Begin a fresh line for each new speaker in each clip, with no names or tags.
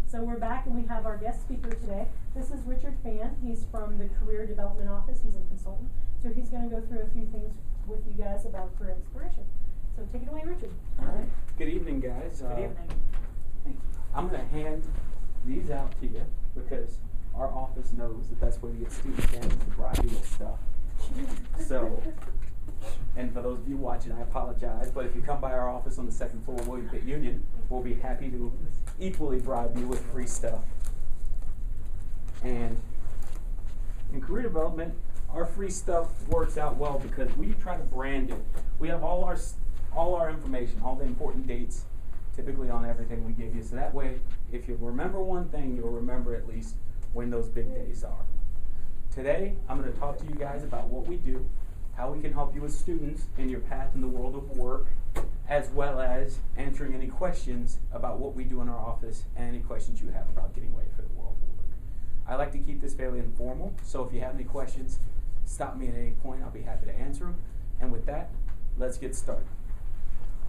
So we're back and we have our guest speaker today. This is Richard Fan. He's from the Career Development Office. He's a consultant. So he's going to go through a few things with you guys about career exploration. So take it away, Richard.
All right. Good evening, guys.
Good evening.
I'm going to hand these out to you because our office knows that that's where we get student families to bribe you with stuff. So, and for those of you watching, I apologize, but if you come by our office on the second floor of William Pitt Union, we'll be happy to equally bribe you with free stuff. And in career development, our free stuff works out well because we try to brand it. We have all our information, all the important dates, typically on everything we give you. So that way, if you remember one thing, you'll remember at least when those big days are. Today, I'm going to talk to you guys about what we do, how we can help you as students in your path in the world of work, as well as answering any questions about what we do in our office and any questions you have about getting ready for the world of work. I like to keep this fairly informal, so if you have any questions, stop me at any point. I'll be happy to answer them. And with that, let's get started.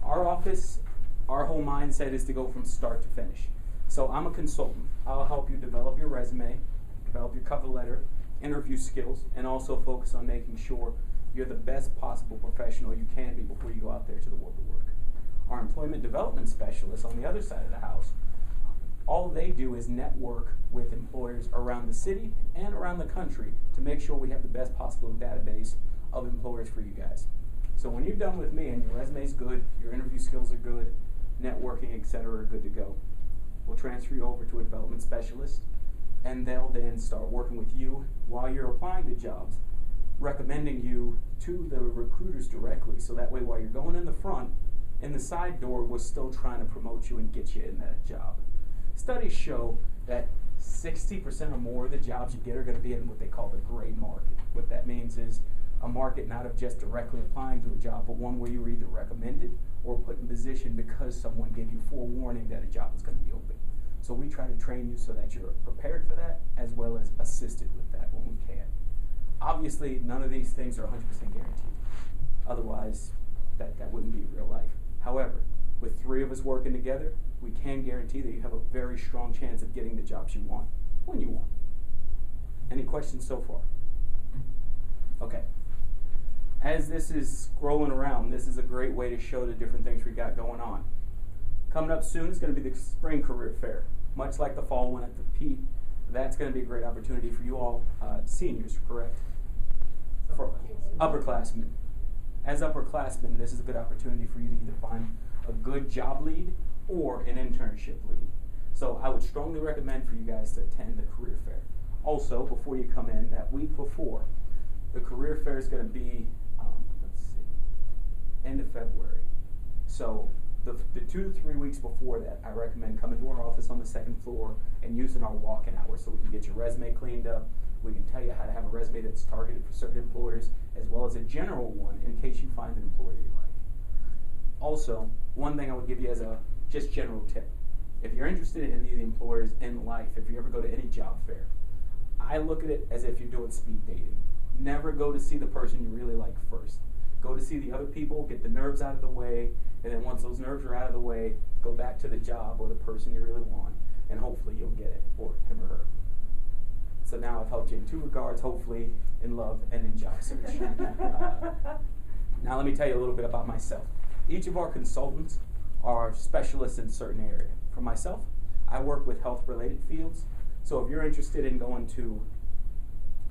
Our office, our whole mindset is to go from start to finish. So I'm a consultant. I'll help you develop your resume, develop your cover letter, interview skills, and also focus on making sure you're the best possible professional you can be before you go out there to the world of work. Our employment development specialists on the other side of the house, all they do is network with employers around the city and around the country to make sure we have the best possible database of employers for you guys. So when you're done with me and your resume's good, your interview skills are good, networking, etc. are good to go, we'll transfer you over to a development specialist, and they'll then start working with you while you're applying to jobs, recommending you to the recruiters directly, so that way while you're going in the front, in the side door, we're still trying to promote you and get you in that job. Studies show that 60% or more of the jobs you get are going to be in what they call the gray market. What that means is a market not of just directly applying to a job, but one where you were either recommended or put in position because someone gave you forewarning that a job was going to be open. So we try to train you so that you're prepared for that, as well as assisted with that when we can. Obviously, none of these things are 100% guaranteed. Otherwise, that wouldn't be real life. However, with three of us working together, we can guarantee that you have a very strong chance of getting the jobs you want, when you want. Any questions so far? Okay. As this is scrolling around, this is a great way to show the different things we got going on. Coming up soon is going to be the spring career fair. Much like the fall one at the Pete, that's going to be a great opportunity for you all seniors, correct? For upperclassmen. As upperclassmen, this is a good opportunity for you to either find a good job lead or an internship lead. So I would strongly recommend for you guys to attend the career fair. Also, before you come in, that week before, the career fair is going to be, end of February. So the 2 to 3 weeks before that, I recommend coming to our office on the second floor and using our walk-in hours so we can get your resume cleaned up. We can tell you how to have a resume that's targeted for certain employers, as well as a general one in case you find an employer you like. Also, one thing I would give you as a just general tip. If you're interested in any of the employers in life, if you ever go to any job fair, I look at it as if you're doing speed dating. Never go to see the person you really like first. Go to see the other people, get the nerves out of the way, and then once those nerves are out of the way, go back to the job or the person you really want, and hopefully you'll get it, or him or her. So now I've helped you in two regards, hopefully in love and in job search. Now let me tell you a little bit about myself. Each of our consultants are specialists in certain areas. For myself, I work with health-related fields. So if you're interested in going to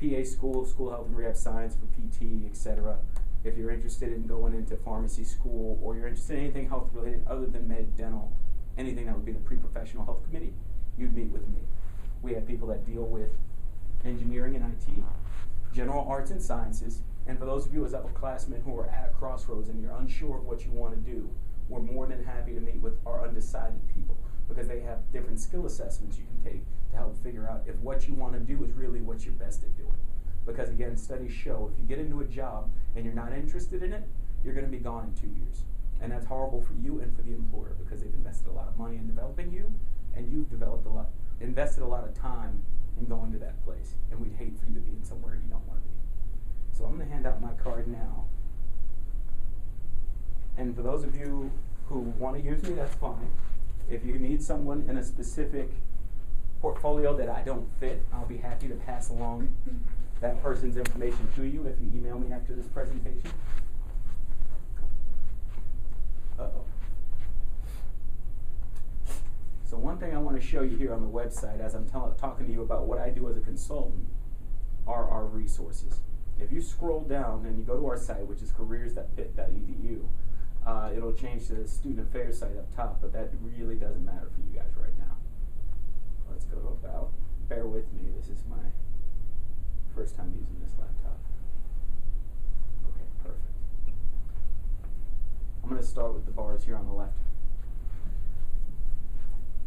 PA school, school health and rehab science for PT, etc., if you're interested in going into pharmacy school, or you're interested in anything health-related other than med, dental, anything that would be the pre-professional health committee, you'd meet with me. We have people that deal with engineering and IT, general arts and sciences, and for those of you as upperclassmen who are at a crossroads and you're unsure of what you want to do, we're more than happy to meet with our undecided people because they have different skill assessments you can take to help figure out if what you want to do is really what you're best at doing. Because again, studies show if you get into a job and you're not interested in it, you're going to be gone in 2 years. And that's horrible for you and for the employer because they've invested a lot of money in developing you, and you've invested a lot of time in going to that place. And we'd hate for you to be in somewhere you don't want to be. So I'm going to hand out my card now. And for those of you who want to use me, that's fine. If you need someone in a specific portfolio that I don't fit, I'll be happy to pass along that person's information to you if you email me after this presentation. Uh-oh. So one thing I want to show you here on the website as I'm talking to you about what I do as a consultant are our resources. If you scroll down and you go to our site, which is careers.pitt.edu, it'll change to the student affairs site up top, but that really doesn't matter for you guys right now. Let's go to about. Bear with me, this is my first time using this laptop. Okay, perfect. I'm going to start with the bars here on the left.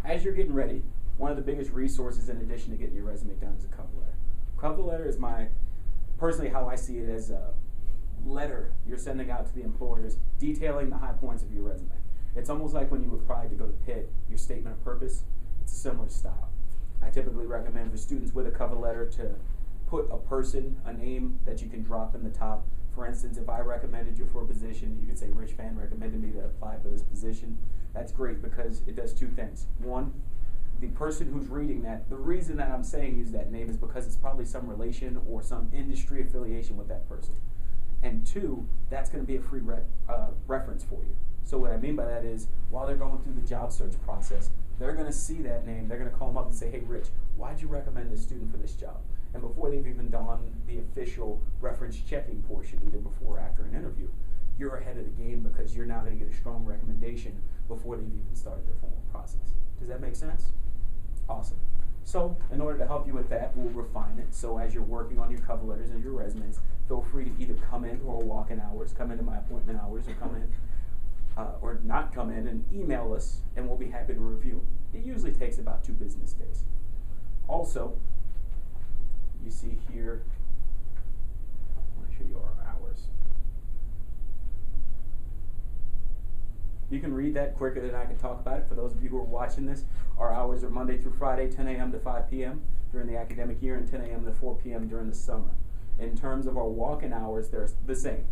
As you're getting ready, one of the biggest resources in addition to getting your resume done is a cover letter. Cover letter is personally how I see it, as a letter you're sending out to the employers detailing the high points of your resume. It's almost like when you applied to go to Pitt, your statement of purpose, it's a similar style. I typically recommend for students with a cover letter to put a person, a name that you can drop in the top. For instance, if I recommended you for a position, you could say Rich Fan recommended me to apply for this position. That's great because it does two things. One, the person who's reading that, the reason that I'm saying use that name is because it's probably some relation or some industry affiliation with that person. And two, that's going to be a free reference for you. So what I mean by that is, while they're going through the job search process, they're going to see that name, they're going to call them up and say, hey Rich, why'd you recommend this student for this job? And before they've even done the official reference checking portion, either before or after an interview, you're ahead of the game because you're now going to get a strong recommendation before they've even started their formal process. Does that make sense? Awesome. So in order to help you with that, we'll refine it. So as you're working on your cover letters and your resumes, feel free to either come into our walk-in hours, come into my appointment hours, or come in, or not come in and email us, and we'll be happy to review. It usually takes about 2 business days. Also, you see here, I want to show you our hours. You can read that quicker than I can talk about it. For those of you who are watching this, our hours are Monday through Friday, 10 a.m. to 5 p.m. during the academic year and 10 a.m. to 4 p.m. during the summer. In terms of our walk-in hours, they're the same,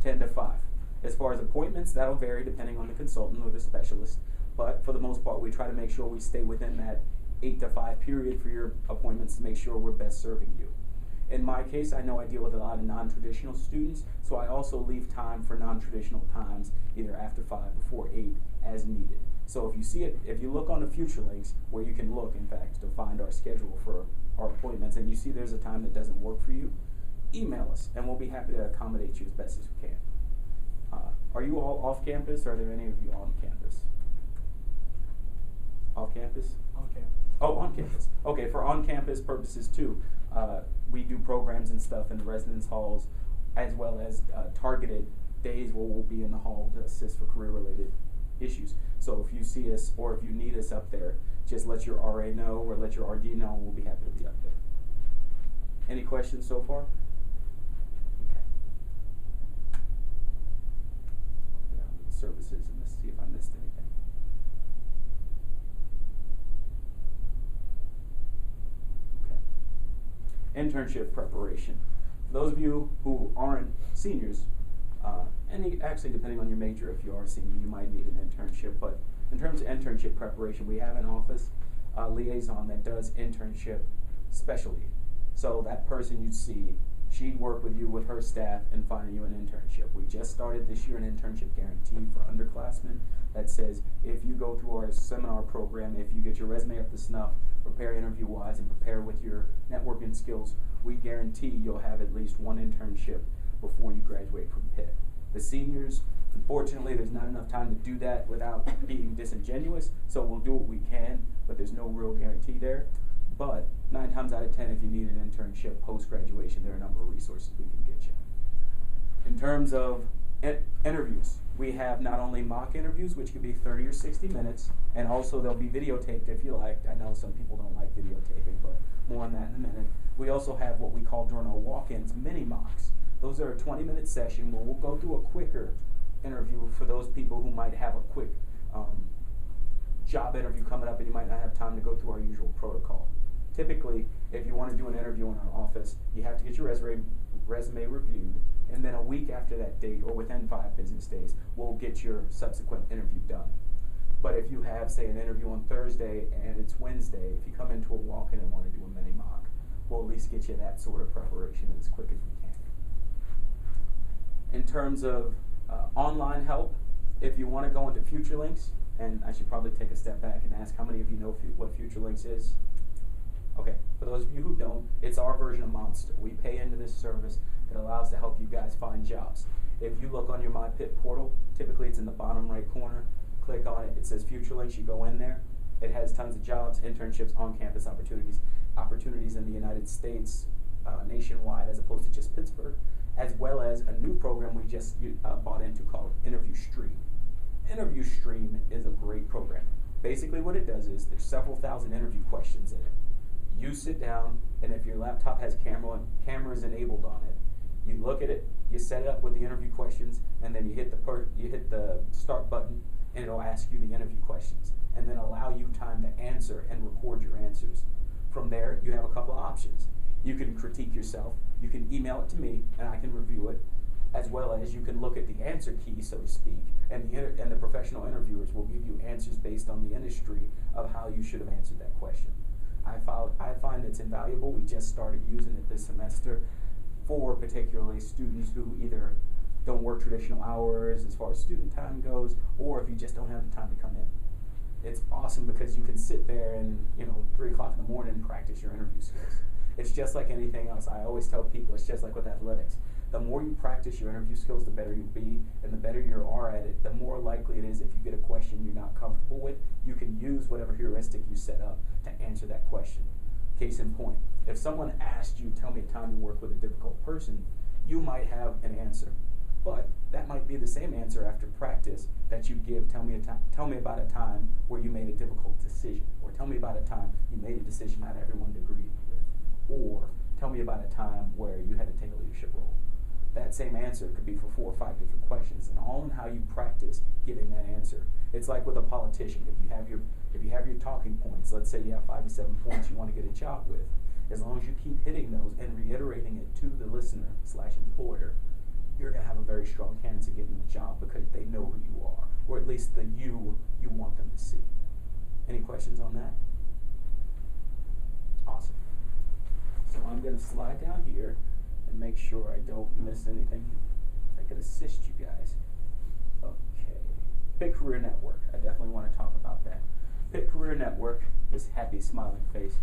10 to 5. As far as appointments, that'll vary depending on the consultant or the specialist. But for the most part, we try to make sure we stay within that 8 to 5 period for your appointments to make sure we're best serving you. In my case, I know I deal with a lot of non-traditional students, so I also leave time for non-traditional times, either after 5, before 8, as needed. So if you see it, if you look on the future links, where you can look, in fact, to find our schedule for our appointments, and you see there's a time that doesn't work for you, email us, and we'll be happy to accommodate you as best as we can. Are you all off campus, or are there any of you on campus? Off campus?
On campus.
Oh, on campus. Okay, for on-campus purposes too, we do programs and stuff in the residence halls, as well as targeted days where we'll be in the hall to assist for career-related issues. So if you see us or if you need us up there, just let your RA know or let your RD know, and we'll be happy to be up there. Any questions so far? Okay. I'll go down to the services and see if I missed anything. Internship preparation. For those of you who aren't seniors, actually depending on your major, if you are a senior, you might need an internship, but in terms of internship preparation, we have an office liaison that does internship specialty. So that person you see, she'd work with you with her staff in finding you an internship. We just started this year an internship guarantee for underclassmen that says if you go through our seminar program, if you get your resume up to snuff, prepare interview-wise, and prepare with your networking skills, we guarantee you'll have at least one internship before you graduate from Pitt. The seniors, unfortunately, there's not enough time to do that without being disingenuous, so we'll do what we can, but there's no real guarantee there. But 9 times out of 10, if you need an internship post-graduation, there are a number of resources we can get you. In terms of interviews, we have not only mock interviews, which could be 30 or 60 minutes, and also they'll be videotaped if you like. I know some people don't like videotaping, but more on that in a minute. We also have what we call during our walk-ins mini mocks. Those are a 20-minute session where we'll go through a quicker interview for those people who might have a quick job interview coming up and you might not have time to go through our usual protocol. Typically, if you want to do an interview in our office, you have to get your resume reviewed, and then a week after that date, or within 5 business days, we'll get your subsequent interview done. But if you have, say, an interview on Thursday and it's Wednesday, if you come into a walk-in and want to do a mini mock, we'll at least get you that sort of preparation as quick as we can. In terms of online help, if you want to go into FutureLinks, and I should probably take a step back and ask how many of you know what FutureLinks is? Okay, for those of you who don't, it's our version of Monster. We pay into this service that allows to help you guys find jobs. If you look on your MyPitt portal, typically it's in the bottom right corner, click on it, it says FutureLinks, you go in there. It has tons of jobs, internships, on-campus opportunities in the United States, nationwide as opposed to just Pittsburgh, as well as a new program we just bought into called Interview Stream. Interview Stream is a great program. Basically what it does is there's several thousand interview questions in it. You sit down, and if your laptop has cameras enabled on it, you look at it, you set it up with the interview questions, and then you hit the start button, and it'll ask you the interview questions, and then allow you time to answer and record your answers. From there, you have a couple of options. You can critique yourself, you can email it to me, and I can review it, as well as you can look at the answer key, so to speak, and the professional interviewers will give you answers based on the industry of how you should have answered that question. I find it's invaluable. We just started using it this semester for particularly students who either don't work traditional hours as far as student time goes, or if you just don't have the time to come in. It's awesome because you can sit there and, 3 o'clock in the morning and practice your interview skills. It's just like anything else. I always tell people it's just like with athletics. The more you practice your interview skills, the better you'll be, and the better you are at it, the more likely it is if you get a question you're not comfortable with, you can use whatever heuristic you set up to answer that question. Case in point, if someone asked you, tell me a time you work with a difficult person, you might have an answer. But that might be the same answer after practice that you give, tell me about a time where you made a difficult decision, or tell me about a time you made a decision not everyone agreed with, or tell me about a time where you had to take a leadership role. That same answer could be for 4 or 5 different questions, and all in how you practice giving that answer. It's like with a politician. If you have your talking points, let's say you have 5 to 7 points you want to get a job with, as long as you keep hitting those and reiterating it to the listener/employer, you're going to have a very strong chance of getting the job because they know who you are, or at least the you want them to see. Any questions on that? Awesome. So I'm going to slide down here and make sure I don't miss anything that could assist you guys. Okay. Pitt Career Network. I definitely want to talk about that. Pitt Career Network, this happy smiling face,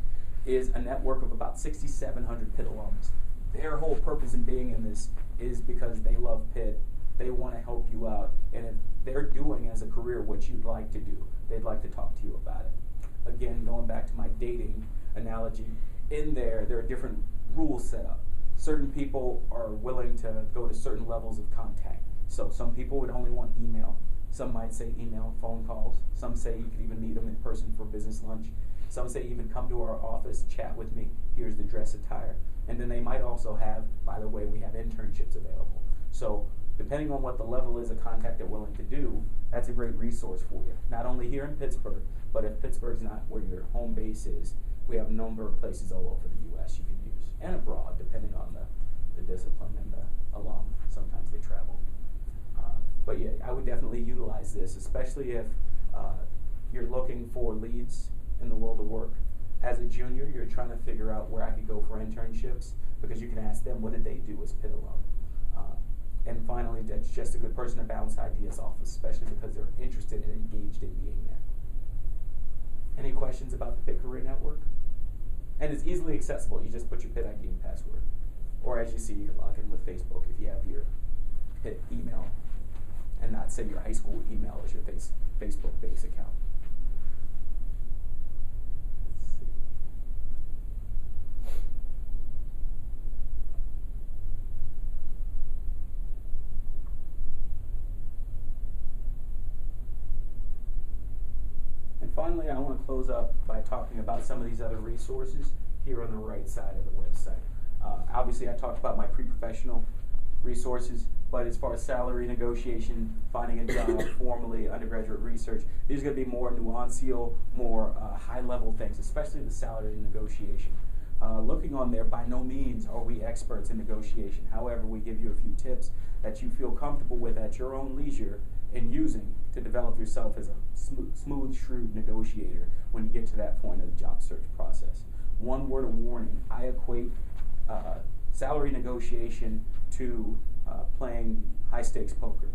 is a network of about 6,700 Pitt alums. Their whole purpose in being in this is because they love Pitt. They want to help you out. And if they're doing as a career what you'd like to do, they'd like to talk to you about it. Again, going back to my dating analogy, in there are different rules set up. Certain people are willing to go to certain levels of contact. So some people would only want email. Some might say email, phone calls. Some say you could even meet them in person for business lunch. Some say even come to our office, chat with me. Here's the dress attire. And then they might also have, by the way, we have internships available. So depending on what the level is of contact they're willing to do, that's a great resource for you. Not only here in Pittsburgh, but if Pittsburgh's not where your home base is, we have a number of places all over the U.S. you can use, and abroad, depending on the discipline and the alum. Sometimes they travel. But yeah, I would definitely utilize this, especially if you're looking for leads in the world of work. As a junior, you're trying to figure out where I could go for internships, because you can ask them what did they do as Pitt alum. And finally, that's just a good person to bounce ideas off, especially because they're interested and engaged in being there. Any questions about the Pitt Career Network? And it's easily accessible. You just put your Pitt ID and password. Or as you see, you can log in with Facebook if you have your Pitt email and not say your high school email as your Facebook base account. Let's see. And finally, I want to close up by talking about some of these other resources here on the right side of the website. Obviously, I talked about my pre-professional resources, but as far as salary negotiation, finding a job, formally, undergraduate research, these are going to be more nuancial, more high-level things, especially the salary negotiation. Looking on there, by no means are we experts in negotiation. However, we give you a few tips that you feel comfortable with at your own leisure in using to develop yourself as a smooth, shrewd negotiator when you get to that point of the job search process. One word of warning, I equate salary negotiation to playing high stakes poker.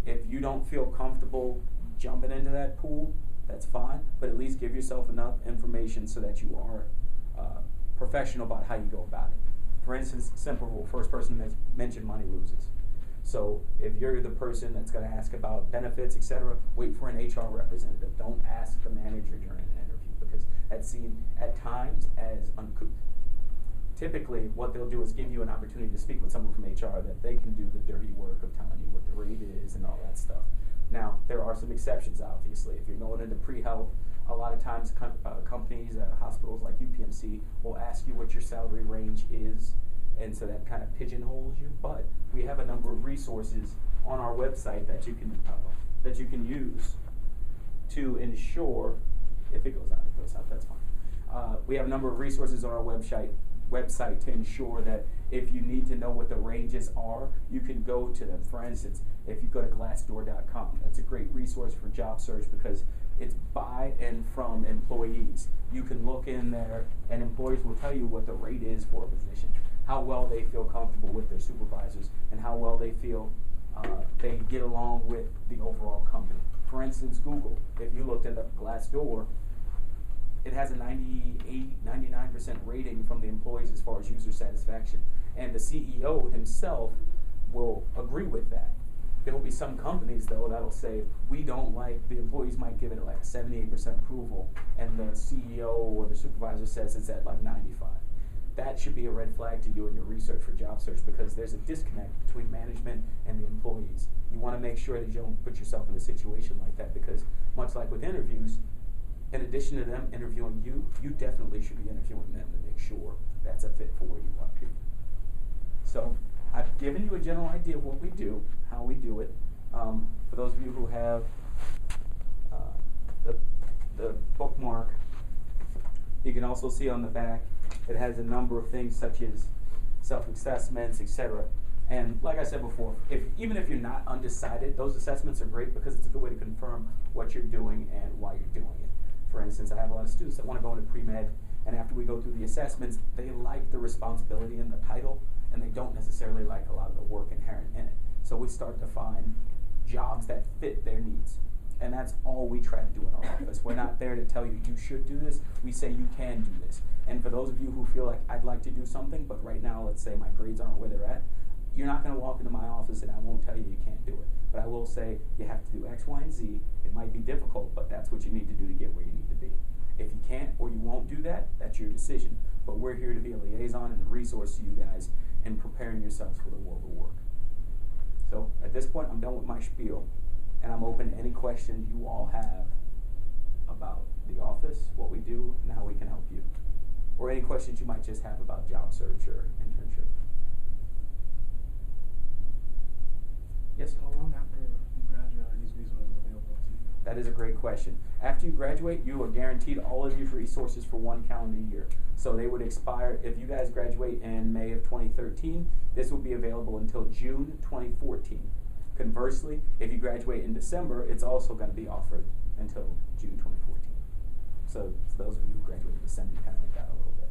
If you don't feel comfortable jumping into that pool, that's fine, but at least give yourself enough information so that you are professional about how you go about it. For instance, simple rule, first person to mention money loses. So if you're the person that's going to ask about benefits, etc., wait for an HR representative. Don't ask the manager during an interview because that's seen at times as uncouth. Typically, what they'll do is give you an opportunity to speak with someone from HR that they can do the dirty work of telling you what the rate is and all that stuff. Now, there are some exceptions, obviously. If you're going into pre-health, a lot of times companies, hospitals like UPMC will ask you what your salary range is, and so that kind of pigeonholes you. But we have a number of resources on our website that you can use to ensure, if it goes out, that's fine. We have a number of resources on our website to ensure that if you need to know what the ranges are, you can go to them. For instance, if you go to Glassdoor.com, that's a great resource for job search because it's by and from employees. You can look in there and employees will tell you what the rate is for a position, how well they feel comfortable with their supervisors, and how well they feel they get along with the overall company. For instance, Google, if you looked at Glassdoor, it has a 98, 99% rating from the employees as far as user satisfaction. And the CEO himself will agree with that. There will be some companies, though, that'll say, we don't like, the employees might give it like a 78% approval, and the CEO or the supervisor says it's at like 95. That should be a red flag to you in your research for job search because there's a disconnect between management and the employees. You want to make sure that you don't put yourself in a situation like that because much like with interviews, in addition to them interviewing you, you definitely should be interviewing them to make sure that's a fit for where you want to be. So I've given you a general idea of what we do, how we do it. For those of you who have the bookmark, you can also see on the back it has a number of things such as self-assessments, etc. And like I said before, even if you're not undecided, those assessments are great because it's a good way to confirm what you're doing and why you're doing it. For instance, I have a lot of students that want to go into pre-med, and after we go through the assessments, they like the responsibility in the title, and they don't necessarily like a lot of the work inherent in it. So we start to find jobs that fit their needs. And that's all we try to do in our office. We're not there to tell you you should do this. We say you can do this. And for those of you who feel like I'd like to do something, but right now let's say my grades aren't where they're at, you're not going to walk into my office and I won't tell you you can't do it. But I will say you have to do X, Y, and Z. It might be difficult, but that's what you need to do to get where you need to be. If you can't or you won't do that, that's your decision. But we're here to be a liaison and a resource to you guys in preparing yourselves for the world of work. So at this point, I'm done with my spiel, and I'm open to any questions you all have about the office, what we do, and how we can help you. Or any questions you might just have about job search or internship. Yes?
How long after you graduate are these resources available to you?
That is a great question. After you graduate, you are guaranteed all of these resources for 1 calendar year. So they would expire, if you guys graduate in May of 2013, this will be available until June 2014. Conversely, if you graduate in December, it's also going to be offered until June 2014. So those of you who graduate in December, you kind of like that a little bit.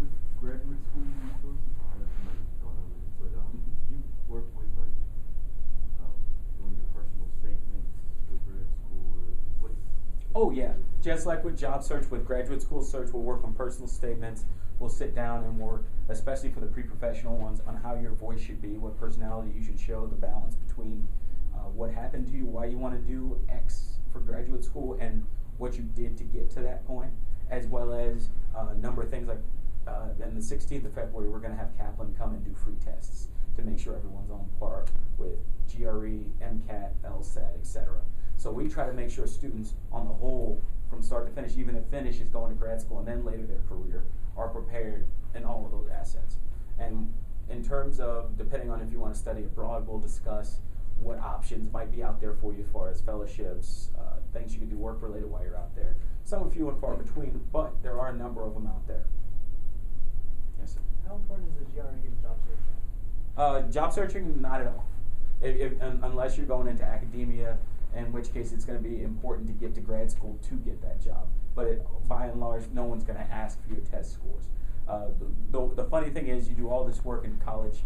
With graduate school resources, I don't know if you know this, but do you work with like doing your personal statements with grad school or what's?
Oh yeah, just like with job search, with graduate school search, we'll work on personal statements. We'll sit down and work, especially for the pre-professional ones, on how your voice should be, what personality you should show, the balance between what happened to you, why you want to do X for graduate school, and what you did to get to that point, as well as a number of things like on the 16th of February, we're going to have Kaplan come and do free tests to make sure everyone's on par with GRE, MCAT, LSAT, etc. So we try to make sure students on the whole, from start to finish, even if finish is going to grad school and then later their career, are prepared in all of those assets. And in terms of, depending on if you want to study abroad, we'll discuss what options might be out there for you as far as fellowships, things you can do work related while you're out there. Some are few and far between, but there are a number of them out there. Yes, sir.
How important is the GRE in job search?
Job searching, not at all. Unless you're going into academia, in which case it's going to be important to get to grad school to get that job. But by and large, no one's going to ask for your test scores. The funny thing is, you do all this work in college.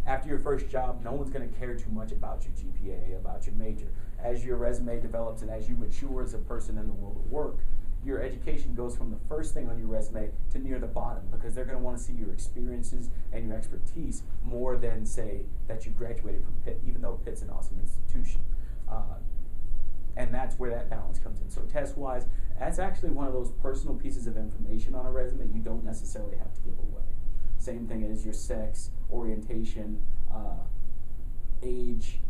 After your first job, no one's going to care too much about your GPA, about your major. As your resume develops and as you mature as a person in the world of work, your education goes from the first thing on your resume to near the bottom, because they're going to want to see your experiences and your expertise more than say that you graduated from Pitt, even though Pitt's an awesome institution. And that's where that balance comes in. So test-wise, that's actually one of those personal pieces of information on a resume you don't necessarily have to give away. Same thing as your sex, orientation, age,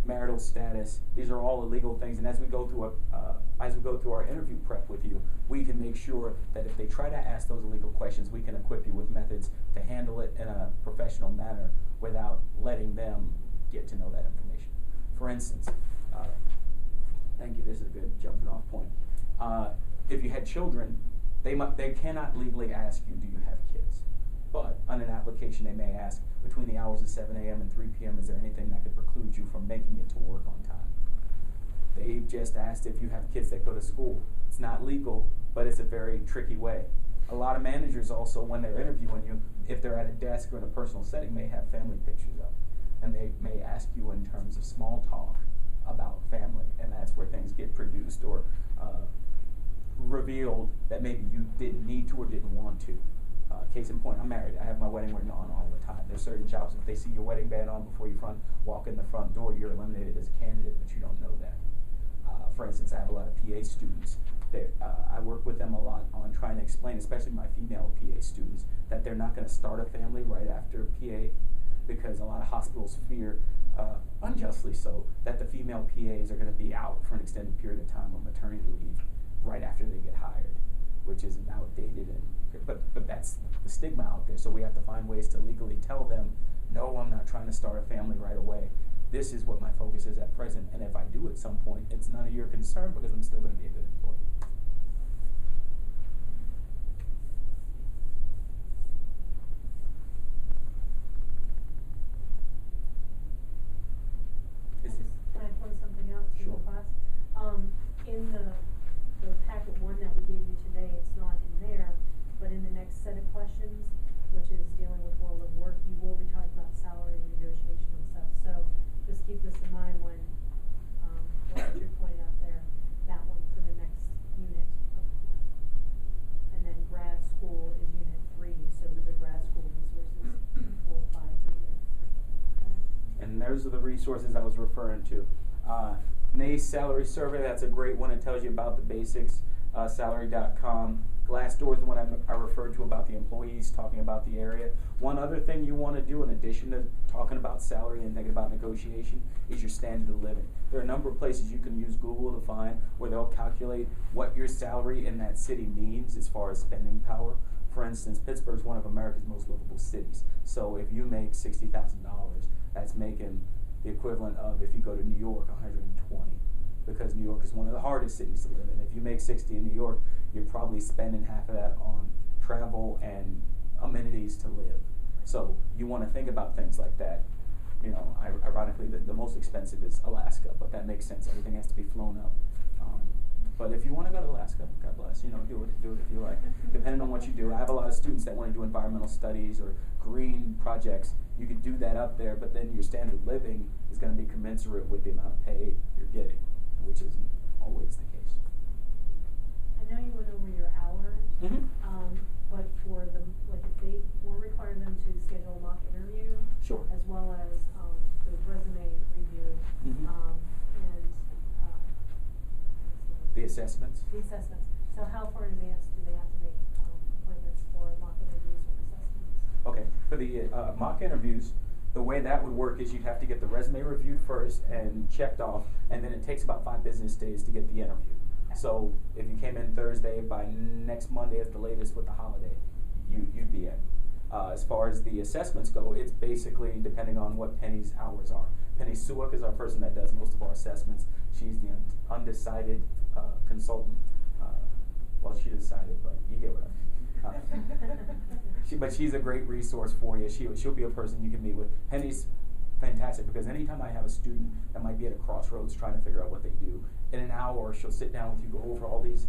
marital status. These are all illegal things, and as we go through our interview prep with you, we can make sure that if they try to ask those illegal questions, we can equip you with methods to handle it in a professional manner without letting them get to know that information. For instance, thank you, this is a good jumping off point. If you had children, they cannot legally ask you, do you have kids? But on an application, they may ask, between the hours of 7 a.m. and 3 p.m., is there anything that could preclude you from making it to work on time? They just asked if you have kids that go to school. It's not legal, but it's a very tricky way. A lot of managers also, when they're interviewing you, if they're at a desk or in a personal setting, may have family pictures up. And they may ask you in terms of small talk about family, and that's where things get produced or revealed that maybe you didn't need to or didn't want to. Case in point, I'm married. I have my wedding ring on all the time. There's certain jobs, if they see your wedding band on before you walk in the front door, you're eliminated as a candidate, but you don't know that. For instance, I have a lot of PA students. I work with them a lot on trying to explain, especially my female PA students, that they're not going to start a family right after PA, because a lot of hospitals fear, unjustly so, that the female PAs are going to be out for an extended period of time on maternity leave right after they get hired, which is outdated, but that's the stigma out there. So we have to find ways to legally tell them, no, I'm not trying to start a family right away. This is what my focus is at present, and if I do at some point, it's none of your concern, because I'm still going to be a good employee.
Can I point something out to
Sure.
the class? In the packet one that we gave you today, it's not in there, but in the next set of questions, which is dealing with world of work, you will be talking about salary and negotiation and stuff. So just keep this in mind when what Richard pointed out there, that one for the next unit of the class. And then grad school is unit 3, so the grad school resources will apply for unit 3. Okay?
And those are the resources I was referring to. NACE salary survey, that's a great one. It tells you about the basics. Salary.com. Glassdoor is the one I referred to about the employees, talking about the area. One other thing you want to do in addition to talking about salary and thinking about negotiation is your standard of living. There are a number of places you can use Google to find where they'll calculate what your salary in that city means as far as spending power. For instance, Pittsburgh is one of America's most livable cities. So if you make $60,000, that's making the equivalent of, if you go to New York, 120, because New York is one of the hardest cities to live in. If you make 60 in New York, you're probably spending half of that on travel and amenities to live. So you want to think about things like that. You know, ironically, the most expensive is Alaska, but that makes sense. Everything has to be flown up. But if you want to go to Alaska, God bless, you know, do it if you like. Depending on what you do. I have a lot of students that want to do environmental studies or green projects. You can do that up there, but then your standard of living is going to be commensurate with the amount of pay you're getting, which isn't always the case.
I know you went over your hours, but for the, like, if they, we'll require them to schedule a mock interview.
Sure.
As well as the resume review, and
The assessments.
the assessments. So how far in advance do they have to make appointments for mock interviews or assessments?
Okay, for the mock interviews, the way that would work is you'd have to get the resume reviewed first and checked off, and then it takes about 5 business days to get the interview.
Okay.
So if you came in Thursday, by next Monday at the latest with the holiday, you'd be in. As far as the assessments go, it's basically depending on what Penny's hours are. Penny Suak is our person that does most of our assessments. She's the undecided consultant. Well, she decided, but you get what I mean. But she's a great resource for you. She'll be a person you can meet with. Penny's fantastic because anytime I have a student that might be at a crossroads trying to figure out what they do, in an hour she'll sit down with you, go over all these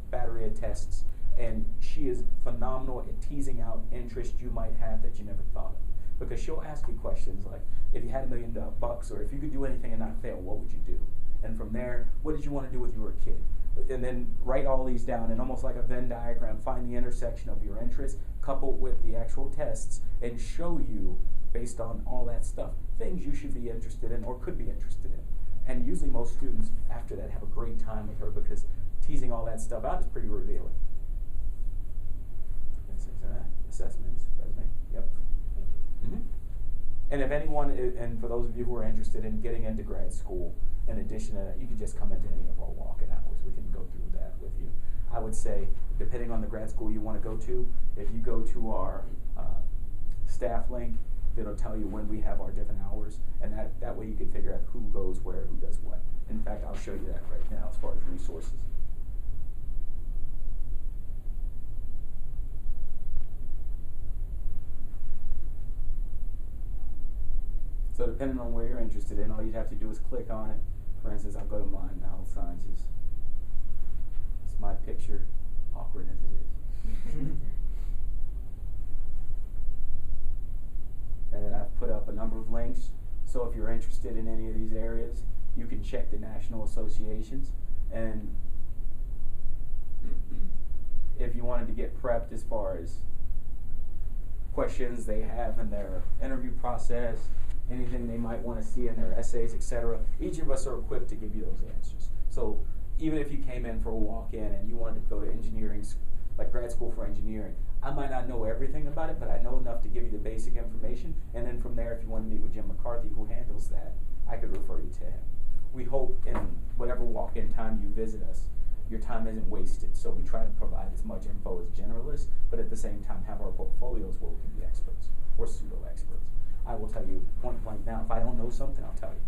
battery of tests, and she is phenomenal at teasing out interest you might have that you never thought of. Because she'll ask you questions like, if you had $1 million or if you could do anything and not fail, what would you do? And from there, what did you want to do when you were a kid? And then write all these down and almost like a Venn diagram, find the intersection of your interests coupled with the actual tests and show you, based on all that stuff, things you should be interested in or could be interested in. And usually most students after that have a great time with her because teasing all that stuff out is pretty revealing. Assessments, resume, yep. Mm-hmm. And if anyone, and for those of you who are interested in getting into grad school, in addition to that, you can just come into any of our walk-in hours. We can go through that with you. I would say, depending on the grad school you want to go to, if you go to our staff link, it'll tell you when we have our different hours, and that way you can figure out who goes where, who does what. In fact, I'll show you that right now as far as resources. So depending on where you're interested in, all you'd have to do is click on it. For instance, I'll go to mine, health sciences. It's my picture, awkward as it is. And then I've put up a number of links. So if you're interested in any of these areas, you can check the national associations. And if you wanted to get prepped as far as questions they have in their interview process, anything they might want to see in their essays, etc. Each of us are equipped to give you those answers. So even if you came in for a walk-in and you wanted to go to engineering, like grad school for engineering, I might not know everything about it, but I know enough to give you the basic information. And then from there, if you want to meet with Jim McCarthy, who handles that, I could refer you to him. We hope in whatever walk-in time you visit us, your time isn't wasted. So we try to provide as much info as generalists, but at the same time have our portfolios where we can be experts or pseudo-experts. I will tell you point blank now, if I don't know something, I'll tell you.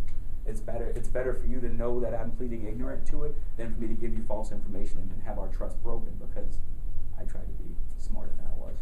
It's better for you to know that I'm pleading ignorant to it than for me to give you false information and then have our trust broken because I tried to be smarter than I was.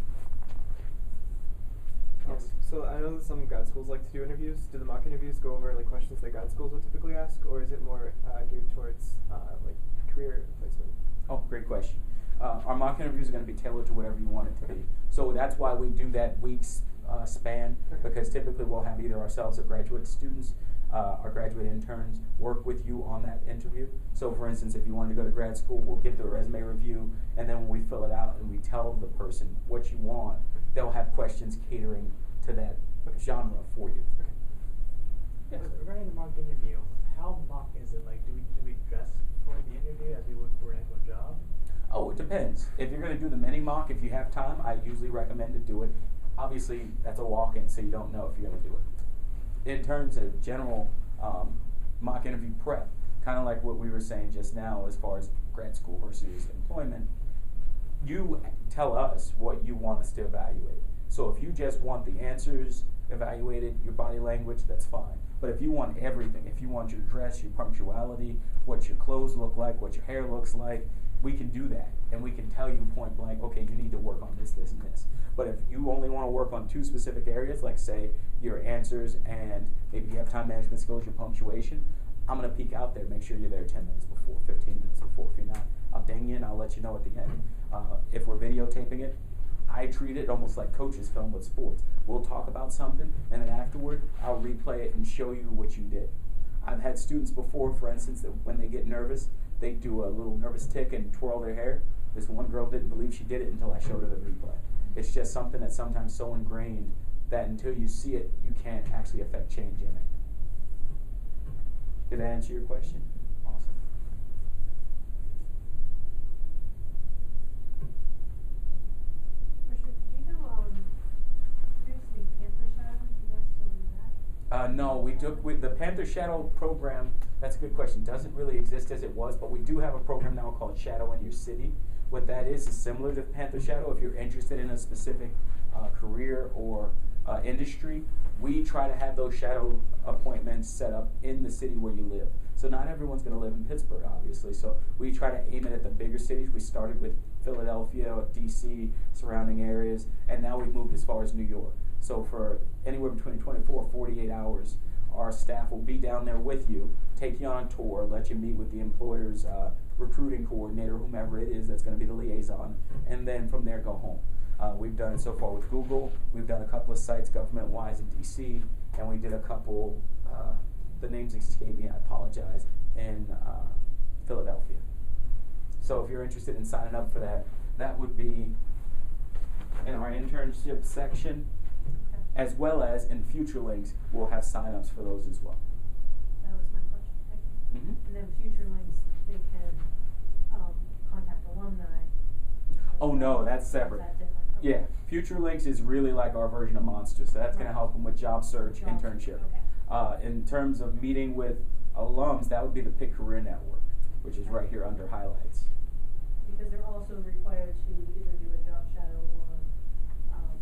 Yes.
So I know that some grad schools like to do interviews. Do the mock interviews go over like questions that grad schools would typically ask, or is it more geared towards like career placement?
Oh, great question. Our mock interviews are going to be tailored to whatever you want it to be. So that's why we do that week's span, because typically we'll have either ourselves or graduate students, our graduate interns, work with you on that interview. So for instance, if you wanted to go to grad school, we'll give the resume review, and then when we fill it out and we tell the person what you want, they'll have questions catering to that genre for you.
Okay.
Yes.
Regarding the mock interview, how mock is it? Like, do we dress for the interview as we would for an actual job?
Oh, it depends. If you're going to do the mini mock, if you have time, I usually recommend to do it. Obviously, that's a walk-in, so you don't know if you're going to do it. In terms of general mock interview prep, kind of like what we were saying just now as far as grad school versus employment, you tell us what you want us to evaluate. So if you just want the answers evaluated, your body language, that's fine. But if you want everything, if you want your dress, your punctuality, what your clothes look like, what your hair looks like, we can do that. And we can tell you point blank, okay, you need to work on this, this, and this. But if you only want to work on 2 specific areas, like say your answers and maybe you have time management skills, your punctuation, I'm going to peek out there, make sure you're there 10 minutes before, 15 minutes before. If you're not, I'll ding you and I'll let you know at the end. If we're videotaping it, I treat it almost like coaches film with sports. We'll talk about something, and then afterward, I'll replay it and show you what you did. I've had students before, for instance, that when they get nervous, they do a little nervous tick and twirl their hair. This one girl didn't believe she did it until I showed her the replay. It's just something that's sometimes so ingrained that until you see it, you can't actually affect change in it. Did that answer your question? Awesome.
Do you know, previously Panther Shadow, do you guys still do that?
No, the Panther Shadow program, that's a good question, doesn't really exist as it was, but we do have a program now called Shadow in Your City. What that is similar to Panther Shadow. If you're interested in a specific career or industry, we try to have those shadow appointments set up in the city where you live. So not everyone's going to live in Pittsburgh, obviously. So we try to aim it at the bigger cities. We started with Philadelphia, DC, surrounding areas, and now we've moved as far as New York. So for anywhere between 24 and 48 hours, our staff will be down there with you, take you on a tour, let you meet with the employer's recruiting coordinator, whomever it is that's going to be the liaison, and then from there go home. We've done it so far with Google. We've done a couple of sites government-wise in DC, and we did a couple, the names escape me, I apologize, in Philadelphia. So if you're interested in signing up for that, that would be in our internship section,
Okay.
as well as in future links, we'll have sign-ups for those as well.
That was my question. Thank you.
Mm-hmm.
And then future links, they can contact alumni.
Oh no, that's
Or is
separate.
that different? Okay.
Yeah, Future Links is really like our version of Monster, so that's going to
Right.
help them with job search,
Job search,
internship.
okay.
In terms of meeting with alums, that would be the Pitt Career Network, which is right here under highlights.
Because they're also required to either do a job shadow or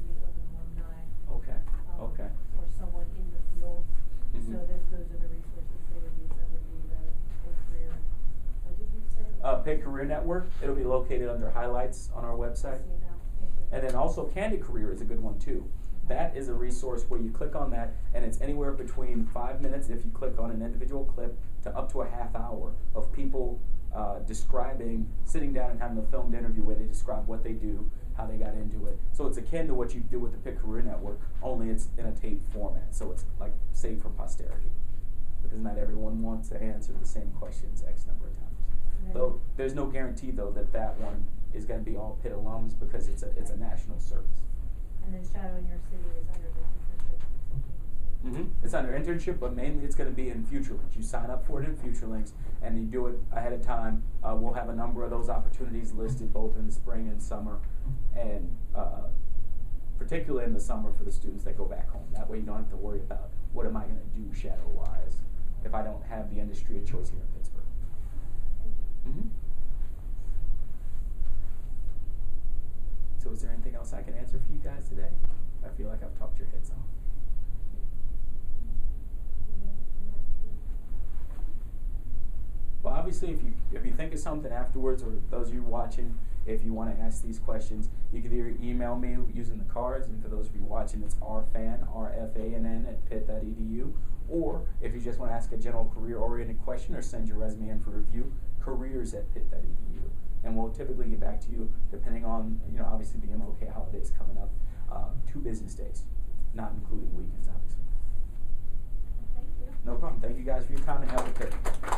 meet with an alumni.
Okay, okay.
Or someone in the field.
Mhm.
So those are the resources they would use. That would be the career. What did you say?
Pitt Career Network, it'll be located under highlights on our
I
website.
see it now. Thank you.
And then also Candid Career is a good one too. That is a resource where you click on that and it's anywhere between 5 minutes if you click on an individual clip to up to a half hour of people describing, sitting down and having a filmed interview where they describe what they do, how they got into it. So it's akin to what you do with the Pitt Career Network, only it's in a taped format. So it's like saved for posterity. Because not everyone wants to answer the same questions X number of times.
And then-
Though there's no guarantee though that one is going to be all Pitt alums because it's a national service.
And then shadowing your city is under the internship.
It's under internship, but mainly it's going to be in Future Links. You sign up for it in Future Links, and you do it ahead of time. We'll have a number of those opportunities listed both in the spring and summer, and particularly in the summer for the students that go back home. That way you don't have to worry about what am I going to do shadow-wise if I don't have the industry of choice here in Pittsburgh. Mm-hmm. So is there anything else I can answer for you guys today? I feel like I've talked your heads off. Well, obviously, if you think of something afterwards, or those of you watching, if you want to ask these questions, you can either email me using the cards, and for those of you watching, it's rfann, R-F-A-N-N, at pitt.edu, or if you just want to ask a general career-oriented question or send your resume in for review, careers@pitt.edu. And we'll typically get back to you depending on, obviously the MLK holidays coming up, 2 business days, not including weekends, obviously.
Thank you.
No problem. Thank you guys for your time and have a good day.